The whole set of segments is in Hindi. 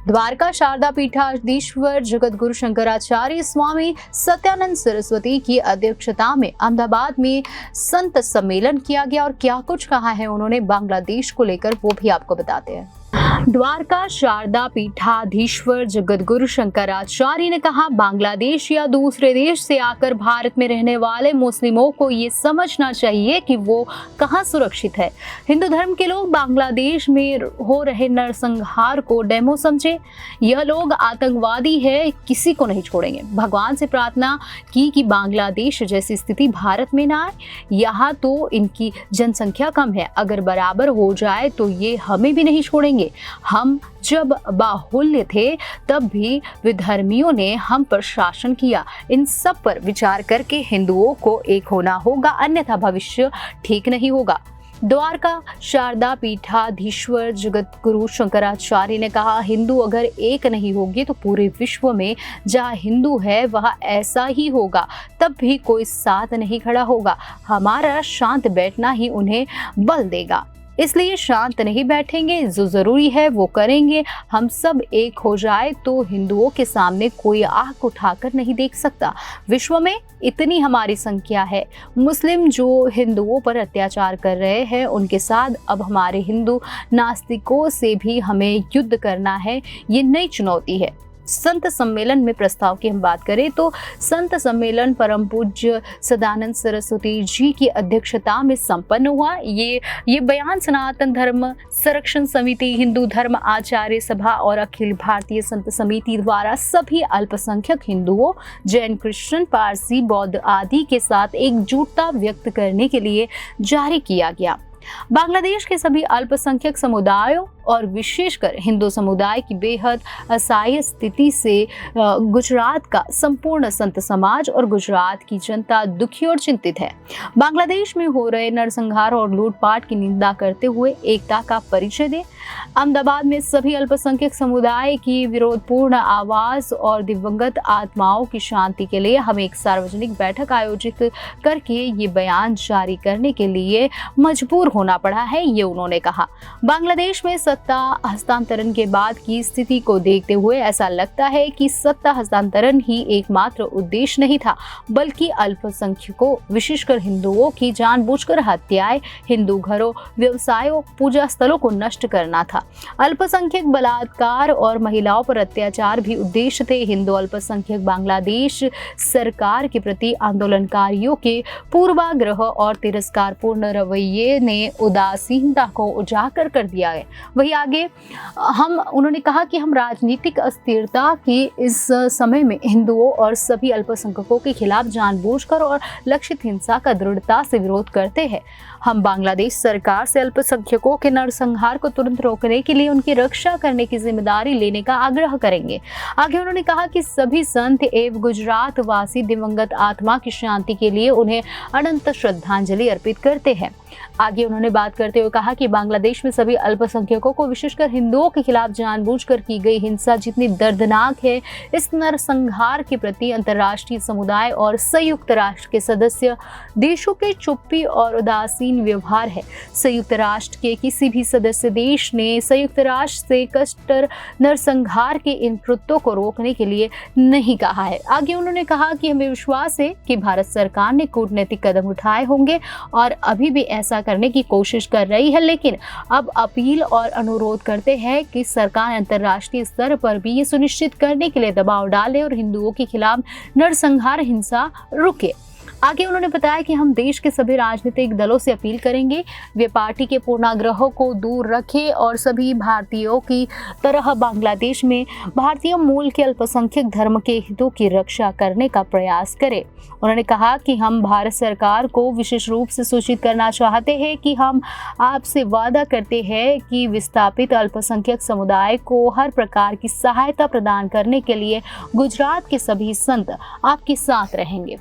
द्वारका शारदा पीठाधीश्वर जगतगुरु शंकराचार्य स्वामी सत्यानंद सरस्वती की अध्यक्षता में अहमदाबाद में संत सम्मेलन किया गया और क्या कुछ कहा है उन्होंने बांग्लादेश को लेकर वो भी आपको बताते हैं। द्वारका शारदा पीठाधीश्वर जगतगुरु शंकराचार्य ने कहा, बांग्लादेश या दूसरे देश से आकर भारत में रहने वाले मुस्लिमों को ये समझना चाहिए कि वो कहाँ सुरक्षित है। हिंदू धर्म के लोग बांग्लादेश में हो रहे नरसंहार को डेमो समझे। यह लोग आतंकवादी है, किसी को नहीं छोड़ेंगे। भगवान से प्रार्थना की कि बांग्लादेश जैसी स्थिति भारत में ना आए। यहाँ तो इनकी जनसंख्या कम है, अगर बराबर हो जाए तो ये हमें भी नहीं छोड़ेंगे। हम जब बाहुल्य थे तब भी विधर्मियों ने हम पर शासन किया। इन सब पर विचार करके हिंदुओं को एक होना होगा, अन्यथा भविष्य ठीक नहीं होगा। द्वारका शारदा पीठाधीश्वर जगतगुरु शंकराचार्य ने कहा, हिंदू अगर एक नहीं होंगे तो पूरे विश्व में जहाँ हिंदू है वहाँ ऐसा ही होगा, तब भी कोई साथ नहीं खड़ा होगा। हमारा शांत बैठना ही उन्हें बल देगा, इसलिए शांत नहीं बैठेंगे, जो जरूरी है वो करेंगे। हम सब एक हो जाए तो हिंदुओं के सामने कोई आंख उठाकर नहीं देख सकता। विश्व में इतनी हमारी संख्या है। मुस्लिम जो हिंदुओं पर अत्याचार कर रहे हैं उनके साथ अब हमारे हिंदू नास्तिकों से भी हमें युद्ध करना है। ये नई चुनौती है। संत सम्मेलन में प्रस्ताव की हम बात करें तो संत सम्मेलन परम पूज्य सदानंद सरस्वती जी की अध्यक्षता में संपन्न हुआ। ये बयान सनातन धर्म संरक्षण समिति, हिंदू धर्म आचार्य सभा और अखिल भारतीय संत समिति द्वारा सभी अल्पसंख्यक हिंदुओं, जैन, क्रिश्चियन, पारसी, बौद्ध आदि के साथ एकजुटता व्यक्त करने के लिए जारी किया गया। बांग्लादेश के सभी अल्पसंख्यक समुदायों और विशेषकर हिंदू समुदाय की बेहद असहाय स्थिति से गुजरात का संपूर्ण संत समाज और गुजरात की जनता दुखी और चिंतित है। बांग्लादेश में हो रहे नरसंहार और लूटपाट की निंदा करते हुए एकता का परिचय दें। अहमदाबाद में सभी अल्पसंख्यक समुदाय की विरोधपूर्ण आवाज और दिवंगत आत्माओं की शांति के लिए हमें एक सार्वजनिक बैठक आयोजित करके ये बयान जारी करने के लिए मजबूर होना पड़ा है, ये उन्होंने कहा। बांग्लादेश में सत्ता हस्तांतरण के बाद की स्थिति को देखते हुए ऐसा लगता है कि सत्ता हस्तांतरण ही एकमात्र उद्देश्य नहीं था, बल्कि अल्पसंख्यकों विशेषकर हिंदुओं की जानबूझकर हत्याएं, हिंदू घरों, व्यवसायों, पूजा स्थलों को नष्ट करना था। अल्पसंख्यक बलात्कार और महिलाओं पर अत्याचार भी उद्देश्य थे। हिंदू अल्पसंख्यक बांग्लादेश सरकार के प्रति आंदोलनकारियों के पूर्वाग्रह और तिरस्कारपूर्ण रवैये ने उदासीनता को उजागर कर दिया है। वही आगे उन्होंने कहा कि हम राजनीतिक अस्थिरता की इस समय में हिंदुओं और सभी अल्पसंख्यकों के खिलाफ जानबूझकर और लक्षित हिंसा का दृढ़ता से विरोध करते हैं। हम बांग्लादेश सरकार से अल्पसंख्यकों के नरसंहार को तुरंत रोकने के लिए उनकी रक्षा करने की जिम्मेदारी लेने का आग्रह करेंगे। आगे उन्होंने कहा कि सभी संत एवं गुजरात वासी दिवंगत आत्मा की शांति के लिए उन्हें अनंत श्रद्धांजलि अर्पित करते हैं। आगे उन्होंने बात करते हुए कहा कि बांग्लादेश में सभी अल्पसंख्यकों को विशेषकर हिंदुओं के खिलाफ जानबूझकर की गई हिंसा जितनी दर्दनाक है, इस नरसंहार के प्रति अंतर्राष्ट्रीय समुदाय और संयुक्त राष्ट्र के सदस्य देशों के चुप्पी और उदासीन व्यवहार है। संयुक्त राष्ट्र के किसी भी सदस्य देश ने संयुक्त राष्ट्र से कट्टर नरसंहार के इन कृत्यों को रोकने के लिए नहीं कहा है। आगे उन्होंने कहा कि हमें विश्वास है कि भारत सरकार ने कूटनीतिक कदम उठाए होंगे और अभी भी ऐसा करने की कोशिश कर रही है, लेकिन अब अपील और अनुरोध करते हैं कि सरकार अंतर्राष्ट्रीय स्तर पर भी ये सुनिश्चित करने के लिए दबाव डाले और हिंदुओं के खिलाफ नरसंहार हिंसा रुके। आगे उन्होंने बताया कि हम देश के सभी राजनीतिक दलों से अपील करेंगे वे पार्टी के पूर्वाग्रहों को दूर रखें और सभी भारतीयों की तरह बांग्लादेश में भारतीय मूल के अल्पसंख्यक धर्म के हितों की रक्षा करने का प्रयास करें। उन्होंने कहा कि हम भारत सरकार को विशेष रूप से सूचित करना चाहते हैं कि हम आपसे वादा करते हैं कि विस्थापित अल्पसंख्यक समुदाय को हर प्रकार की सहायता प्रदान करने के लिए गुजरात के सभी संत आपके साथ रहेंगे।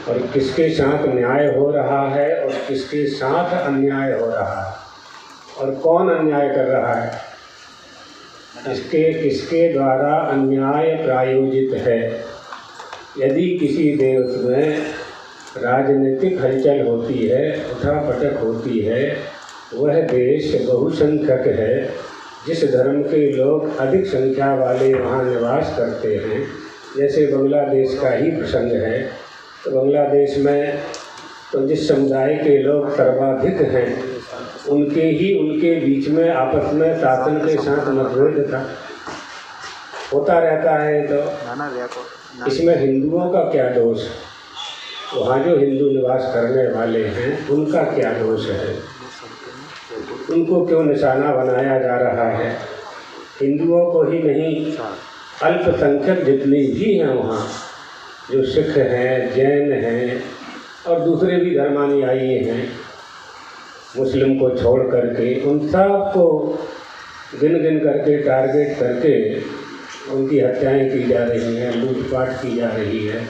और किसके साथ न्याय हो रहा है और किसके साथ अन्याय हो रहा है और कौन अन्याय कर रहा है, किसके द्वारा अन्याय प्रायोजित है। यदि किसी देश में राजनीतिक हलचल होती है, उठापटक होती है, वह देश बहुसंख्यक है जिस धर्म के लोग अधिक संख्या वाले वहाँ निवास करते हैं, जैसे बांग्लादेश का ही प्रसंग है, तो बांग्लादेश में तो जिस समुदाय के लोग सर्वाधिक हैं उनके बीच में आपस में शासन के साथ मतभेद था, होता रहता है। तो इसमें हिंदुओं का क्या दोष? वहाँ जो हिंदू निवास करने वाले हैं उनका क्या दोष है? उनको क्यों निशाना बनाया जा रहा है? हिंदुओं को ही नहीं, अल्पसंख्यक जितने भी हैं वहाँ, जो सिख हैं, जैन हैं और दूसरे भी धर्मानुयायी हैं, मुस्लिम को छोड़ करके, उन सब को गिन गिन करके टारगेट करके उनकी हत्याएं की जा रही हैं, लूटपाट की जा रही है।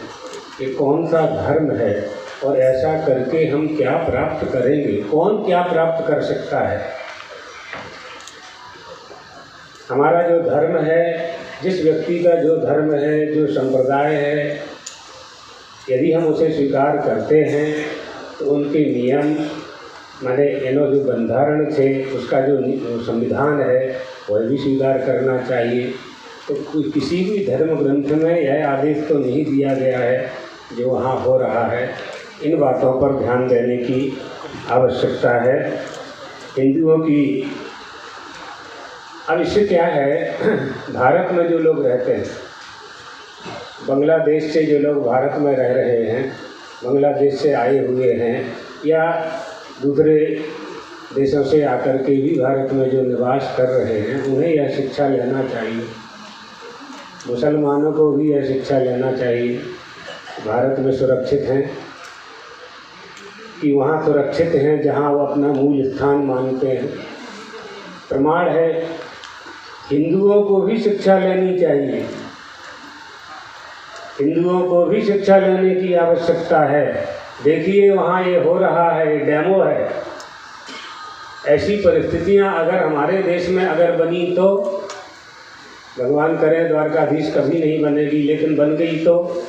ये कौन सा धर्म है? और ऐसा करके हम क्या प्राप्त करेंगे? कौन क्या प्राप्त कर सकता है? हमारा जो धर्म है, जिस व्यक्ति का जो धर्म है, जो संप्रदाय है, यदि हम उसे स्वीकार करते हैं तो उनके नियम माने जो बंधारण थे, उसका जो संविधान है वह भी स्वीकार करना चाहिए। तो किसी भी धर्म ग्रंथ में यह आदेश तो नहीं दिया गया है जो वहाँ हो रहा है। इन बातों पर ध्यान देने की आवश्यकता है हिंदुओं की। अब इससे क्या है, भारत में जो लोग रहते हैं, बांग्लादेश से जो लोग भारत में रह रहे हैं, बांग्लादेश से आए हुए हैं या दूसरे देशों से आकर के भी भारत में जो निवास कर रहे हैं, उन्हें यह शिक्षा लेना चाहिए। मुसलमानों को भी यह शिक्षा लेना चाहिए, भारत में सुरक्षित हैं कि वहाँ सुरक्षित हैं जहाँ वो अपना मूल स्थान मानते हैं। प्रमाण है, हिंदुओं को भी शिक्षा लेनी चाहिए, हिंदुओं को भी शिक्षा लेने की आवश्यकता है। देखिए वहाँ ये हो रहा है, डेमो है। ऐसी परिस्थितियाँ अगर हमारे देश में अगर बनी तो भगवान करे द्वारकाधीश कभी नहीं बनेगी, लेकिन बन गई तो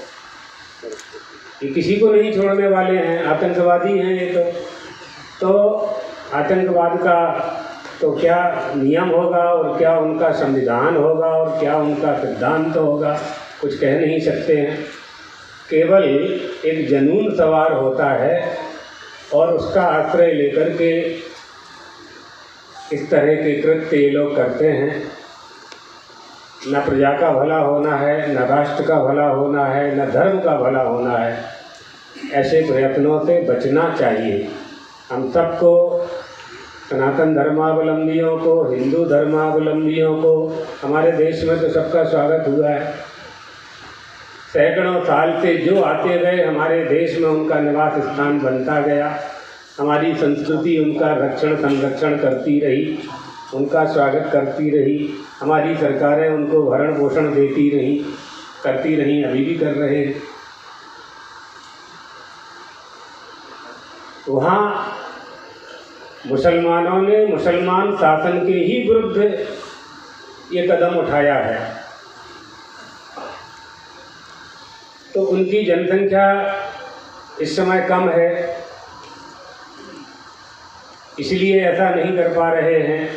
ये किसी को नहीं छोड़ने वाले हैं, आतंकवादी हैं ये तो आतंकवाद का तो क्या नियम होगा और क्या उनका संविधान होगा और क्या उनका सिद्धांत होगा, कुछ कह नहीं सकते हैं। केवल एक जनून सवार होता है और उसका आश्रय लेकर के इस तरह के कृत्य ये लोग करते हैं। न प्रजा का भला होना है, न राष्ट्र का भला होना है, न धर्म का भला होना है। ऐसे प्रयत्नों से बचना चाहिए। हम सबको, सनातन धर्मावलंबियों को, हिंदू धर्मावलंबियों को, हमारे देश में तो सबका स्वागत हुआ है। सैकड़ों साल से जो आते गए हमारे देश में उनका निवास स्थान बनता गया। हमारी संस्कृति उनका रक्षण संरक्षण करती रही, उनका स्वागत करती रही। हमारी सरकारें उनको भरण पोषण देती रही, करती रही, अभी भी कर रहे हैं। वहाँ मुसलमानों ने मुसलमान शासन के ही विरुद्ध ये कदम उठाया है। तो उनकी जनसंख्या इस समय कम है, इसलिए ऐसा नहीं कर पा रहे हैं।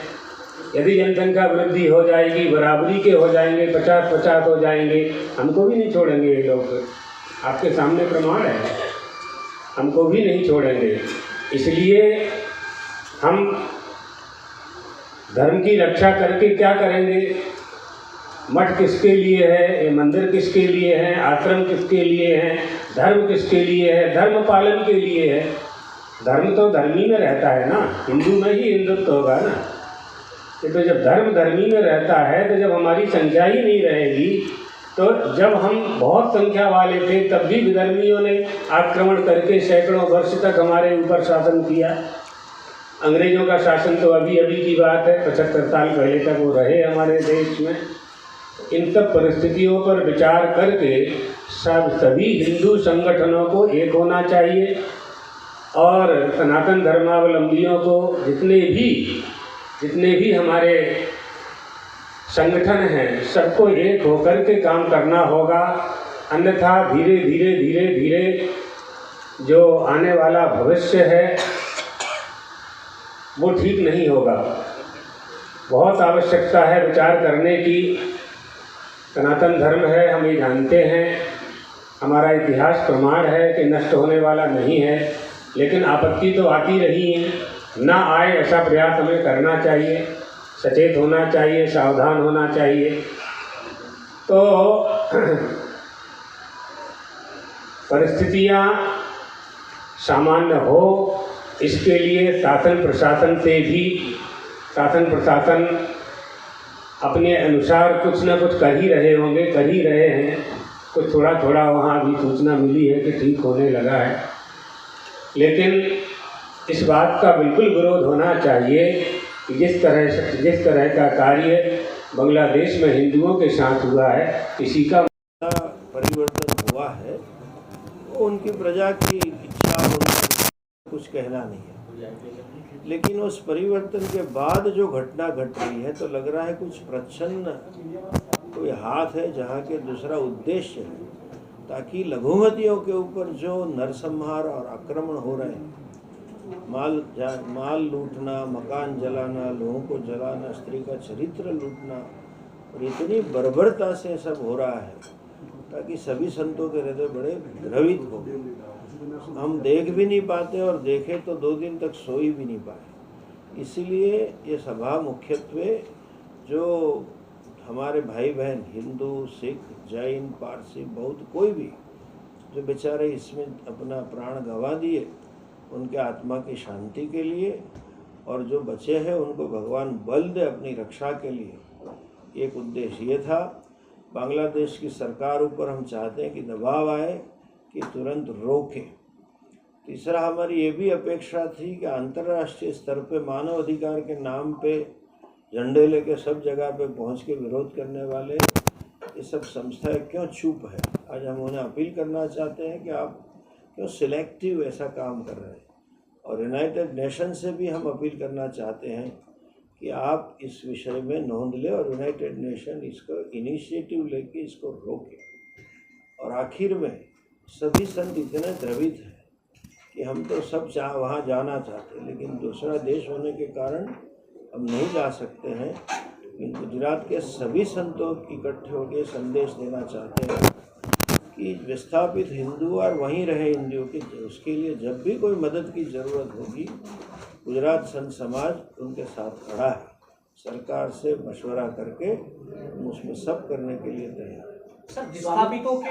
यदि जनसंख्या वृद्धि हो जाएगी, बराबरी के हो जाएंगे, 50-50 हो जाएंगे, हमको भी नहीं छोड़ेंगे ये लोग। आपके सामने प्रमाण है, हमको भी नहीं छोड़ेंगे। इसलिए हम धर्म की रक्षा करके क्या करेंगे? मठ किसके लिए है, ये मंदिर किसके लिए है, आश्रम किसके लिए है, धर्म किसके लिए है? धर्म पालन के लिए है। धर्म तो धर्मी में रहता है ना, हिंदू में ही हिंदुत्व होगा ना। तो जब धर्म धर्मी में रहता है, तो जब हमारी संख्या ही नहीं रहेगी, तो जब हम बहुत संख्या वाले थे तब भी विधर्मियों ने आक्रमण करके सैकड़ों वर्ष तक हमारे ऊपर शासन किया। अंग्रेजों का शासन तो अभी अभी की बात है, 75 साल पहले तक वो रहे हमारे देश में। इन सब परिस्थितियों पर विचार करके सभी हिंदू संगठनों को एक होना चाहिए और सनातन धर्मावलंबियों को जितने भी हमारे संगठन हैं, सबको एक होकर के काम करना होगा। अन्यथा धीरे धीरे जो आने वाला भविष्य है वो ठीक नहीं होगा। बहुत आवश्यकता है विचार करने की। सनातन धर्म है, हम ये जानते हैं, हमारा इतिहास प्रमाण है कि नष्ट होने वाला नहीं है, लेकिन आपत्ति तो आती रही है। ना आए ऐसा प्रयास हमें करना चाहिए, सचेत होना चाहिए, सावधान होना चाहिए। तो परिस्थितियाँ सामान्य हो, इसके लिए शासन प्रशासन अपने अनुसार कुछ न कुछ कर ही रहे होंगे, कर ही रहे हैं। कुछ थोड़ा थोड़ा वहाँ भी सूचना मिली है कि ठीक होने लगा है, लेकिन इस बात का बिल्कुल विरोध होना चाहिए कि जिस तरह का कार्य बांग्लादेश में हिंदुओं के साथ हुआ है, किसी का परिवर्तन हुआ है, वो उनकी प्रजा की इच्छा, उनका कुछ कहना नहीं है। लेकिन उस परिवर्तन के बाद जो घटना घट रही है, तो लग रहा है कुछ प्रच्छन्न कोई हाथ है, जहाँ के दूसरा उद्देश्य है, ताकि लघुमतियों के ऊपर जो नरसंहार और आक्रमण हो रहे हैं, माल लूटना, मकान जलाना, लोगों को जलाना, स्त्री का चरित्र लूटना, और इतनी बर्बरता से सब हो रहा है ताकि सभी संतों के हृदय बड़े द्रवित हो गए। हम देख भी नहीं पाते, और देखे तो 2 दिन तक सोई भी नहीं पाए। इसीलिए ये सभा मुख्यत्वे जो हमारे भाई बहन हिंदू, सिख, जैन, पारसी, बौद्ध, कोई भी जो बेचारे इसमें अपना प्राण गंवा दिए, उनके आत्मा की शांति के लिए, और जो बचे हैं उनको भगवान बल दे अपनी रक्षा के लिए, एक उद्देश्य ये था। बांग्लादेश की सरकार ऊपर हम चाहते हैं कि दबाव आए कि तुरंत रोके। तीसरा, हमारी ये भी अपेक्षा थी कि अंतर्राष्ट्रीय स्तर पे मानव अधिकार के नाम पे झंडे लेके सब जगह पे पहुंच के विरोध करने वाले ये सब संस्थाएं क्यों चुप है। आज हम उन्हें अपील करना चाहते हैं कि आप क्यों सिलेक्टिव ऐसा काम कर रहे हैं, और यूनाइटेड नेशन से भी हम अपील करना चाहते हैं कि आप इस विषय में नोंद लें, और यूनाइटेड नेशन इसको इनिशिएटिव लेके इसको रोके। और आखिर में सभी संत इतने द्रवित हैं कि हम तो सब वहाँ जाना चाहते हैं, लेकिन दूसरा देश होने के कारण हम नहीं जा सकते हैं। लेकिन गुजरात के सभी संतों इकट्ठे होकर संदेश देना चाहते हैं कि विस्थापित हिंदू और वहीं रहे हिंदुओं के, उसके लिए जब भी कोई मदद की ज़रूरत होगी, गुजरात संत समाज उनके साथ खड़ा है। सरकार से मशवरा करके उसमें सब करने के लिए तैयार है। सर, विस्थापितों के